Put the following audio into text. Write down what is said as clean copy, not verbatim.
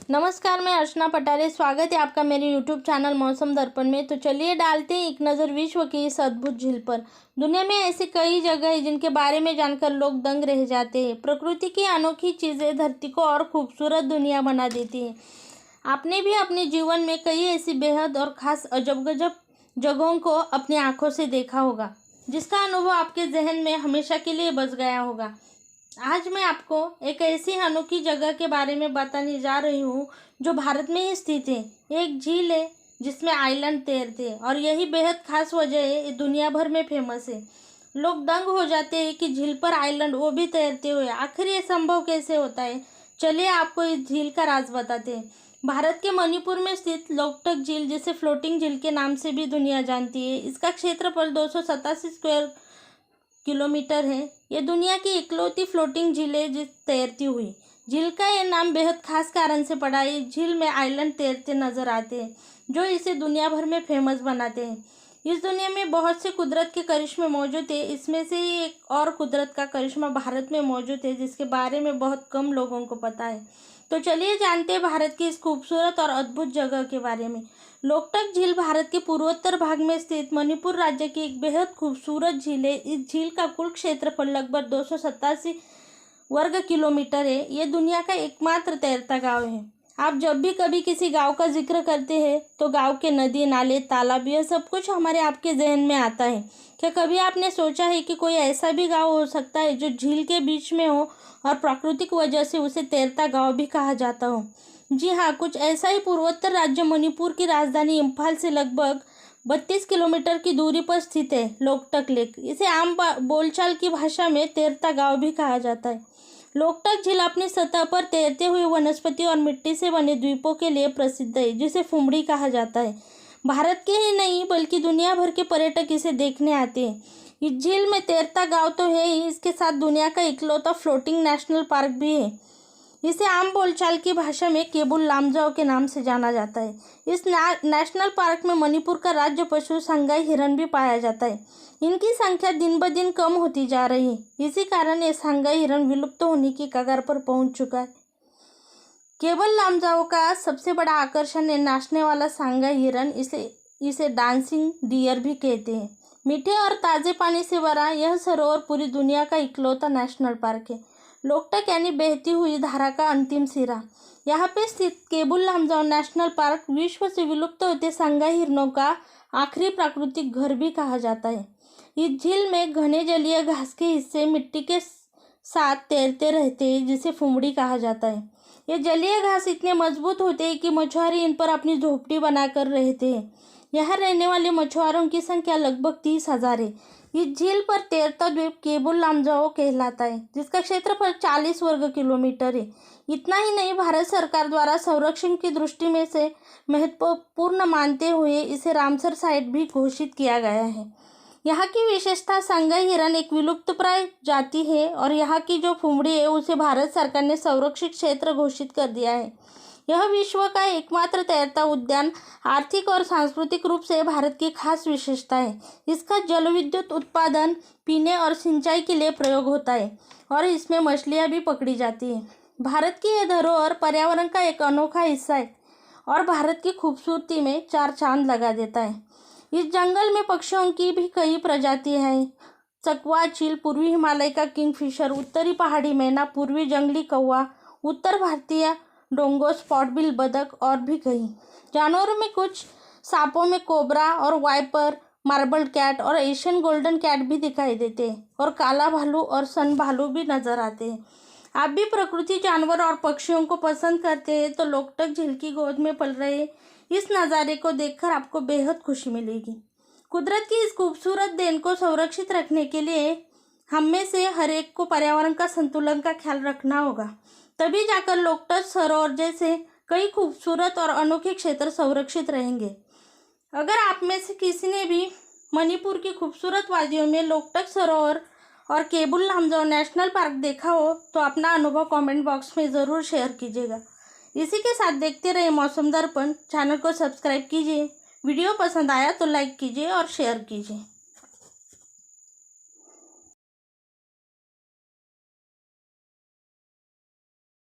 नमस्कार, मैं अर्चना पटारे। स्वागत है आपका मेरे यूट्यूब चैनल मौसम दर्पण में। तो चलिए डालते हैं एक नज़र विश्व की इस अद्भुत झील पर। दुनिया में ऐसी कई जगह है जिनके बारे में जानकर लोग दंग रह जाते हैं। प्रकृति की अनोखी चीज़ें धरती को और खूबसूरत दुनिया बना देती हैं। आपने भी अपने जीवन में कई ऐसी बेहद और ख़ास अजब गजब जगहों को अपनी आंखों से देखा होगा, जिसका अनुभव आपके जहन में हमेशा के लिए बस गया होगा। आज मैं आपको एक ऐसी अनोखी जगह के बारे में बताने जा रही हूँ जो भारत में ही स्थित है। एक झील है जिसमें आइलैंड तैरते हैं और यही बेहद खास वजह है, ये दुनिया भर में फेमस है। लोग दंग हो जाते हैं कि झील पर आइलैंड, वो भी तैरते हुए। आखिर ये संभव कैसे होता है? चलिए आपको इस झील का राज बताते हैं। भारत के मणिपुर में स्थित लोकटक झील, जिसे फ्लोटिंग झील के नाम से भी दुनिया जानती है, इसका क्षेत्रफल 287 स्क्वायर किलोमीटर है। ये दुनिया की इकलौती फ्लोटिंग झील है जिस तैरती हुई। झील का ये नाम बेहद खास कारण से पड़ा है। इस झील में आइलैंड तैरते नजर आते हैं जो इसे दुनिया भर में फेमस बनाते हैं। इस दुनिया में बहुत से कुदरत के करिश्मे मौजूद है। इसमें से ही एक और कुदरत का करिश्मा भारत में मौजूद है, जिसके बारे में बहुत कम लोगों को पता है। तो चलिए जानते हैं भारत की इस खूबसूरत और अद्भुत जगह के बारे में। लोकटक झील भारत के पूर्वोत्तर भाग में स्थित मणिपुर राज्य की एक बेहद खूबसूरत झील है। इस झील का कुल क्षेत्रफल लगभग 287 वर्ग किलोमीटर है। ये दुनिया का एकमात्र तैरता गांव है। आप जब भी कभी किसी गांव का जिक्र करते हैं तो गांव के नदी, नाले, तालाब, यह सब कुछ हमारे आपके जहन में आता है। क्या कभी आपने सोचा है कि कोई ऐसा भी गांव हो सकता है जो झील के बीच में हो और प्राकृतिक वजह से उसे तैरता गांव भी कहा जाता हो? जी हाँ, कुछ ऐसा ही पूर्वोत्तर राज्य मणिपुर की राजधानी इम्फाल से लगभग 32 किलोमीटर की दूरी पर स्थित है लोकटक लेक। इसे आम बोलचाल की भाषा में तैरता गांव भी कहा जाता है। लोकटक झील अपनी सतह पर तैरते हुए वनस्पति और मिट्टी से बने द्वीपों के लिए प्रसिद्ध है, जिसे फुमड़ी कहा जाता है। भारत के ही नहीं बल्कि दुनिया भर के पर्यटक इसे देखने आते हैं। इस झील में तैरता गांव तो है ही, इसके साथ दुनिया का इकलौता फ्लोटिंग नेशनल पार्क भी है। इसे आम बोलचाल की भाषा में केबुल लामजाओ के नाम से जाना जाता है। इस नेशनल पार्क में मणिपुर का राज्य पशु संगाई हिरन भी पाया जाता है। इनकी संख्या दिन ब दिन कम होती जा रही है। इसी कारण ये संगाई हिरन विलुप्त होने की कगार पर पहुंच चुका है। केबुल लामजाओ का सबसे बड़ा आकर्षण है नाचने वाला संगाई हिरन। इसे डांसिंग डियर भी कहते हैं। मीठे और ताज़े पानी से भरा यह सरोवर पूरी दुनिया का इकलौता नेशनल पार्क है। लोकटक यानी बहती हुई धारा का अंतिम सिरा। यहाँ पे स्थित केबुल लामजाओ नेशनल पार्क विश्व से विलुप्त होते संगाई हिरणों का आखिरी प्राकृतिक घर भी कहा जाता है। इस झील में घने जलीय घास के हिस्से मिट्टी के साथ तैरते रहते हैं, जिसे फुमड़ी कहा जाता है। ये जलीय घास इतने मजबूत होते हैं कि मछुआरे इन पर अपनी झोपड़ी बनाकर रहते हैं। यहाँ रहने वाले मछुआरों की संख्या लगभग 30,000 है। इस झील पर तैरता द्वीप केबुल लामजाओ कहलाता है, जिसका क्षेत्रफल 40 वर्ग किलोमीटर है। इतना ही नहीं, भारत सरकार द्वारा संरक्षण की दृष्टि में से महत्वपूर्ण मानते हुए इसे रामसर साइट भी घोषित किया गया है। यहाँ की विशेषता, संगाई हिरन एक विलुप्तप्राय जाति है और यहाँ की जो फुमड़ी है उसे भारत सरकार ने संरक्षित क्षेत्र घोषित कर दिया है। यह विश्व का एकमात्र तैरता उद्यान आर्थिक और सांस्कृतिक रूप से भारत की खास विशेषता है। इसका जल विद्युत उत्पादन, पीने और सिंचाई के लिए प्रयोग होता है और इसमें मछलियाँ भी पकड़ी जाती हैं। भारत की यह धरोहर पर्यावरण का एक अनोखा हिस्सा है और भारत की खूबसूरती में चार चांद लगा देता है। इस जंगल में पक्षियों की भी कई प्रजातियाँ हैं। चकवा, चील, पूर्वी हिमालय का किंगफिशर, उत्तरी पहाड़ी मैना, पूर्वी जंगली कौवा, उत्तर भारतीय डोंगो, स्पॉटबिल बतख और भी कई। जानवरों में कुछ सांपों में कोबरा और वाइपर, मार्बल कैट और एशियन गोल्डन कैट भी दिखाई देते हैं और काला भालू और सन भालू भी नजर आते हैं। आप भी प्रकृति, जानवर और पक्षियों को पसंद करते हैं तो लोकटक झील की गोद में पल रहे इस नज़ारे को देखकर आपको बेहद खुशी मिलेगी। कुदरत की इस खूबसूरत देन को संरक्षित रखने के लिए हम में से हर एक को पर्यावरण का संतुलन का ख्याल रखना होगा, तभी जाकर लोकटक सरोवर जैसे कई खूबसूरत और अनोखे क्षेत्र संरक्षित रहेंगे। अगर आप में से किसी ने भी मणिपुर की खूबसूरत वादियों में लोकटक सरोवर और केबुल लामजाओ नेशनल पार्क देखा हो तो अपना अनुभव कमेंट बॉक्स में ज़रूर शेयर कीजिएगा। इसी के साथ देखते रहिए मौसम दर्पण। चैनल को सब्सक्राइब कीजिए। वीडियो पसंद आया तो लाइक कीजिए और शेयर कीजिए।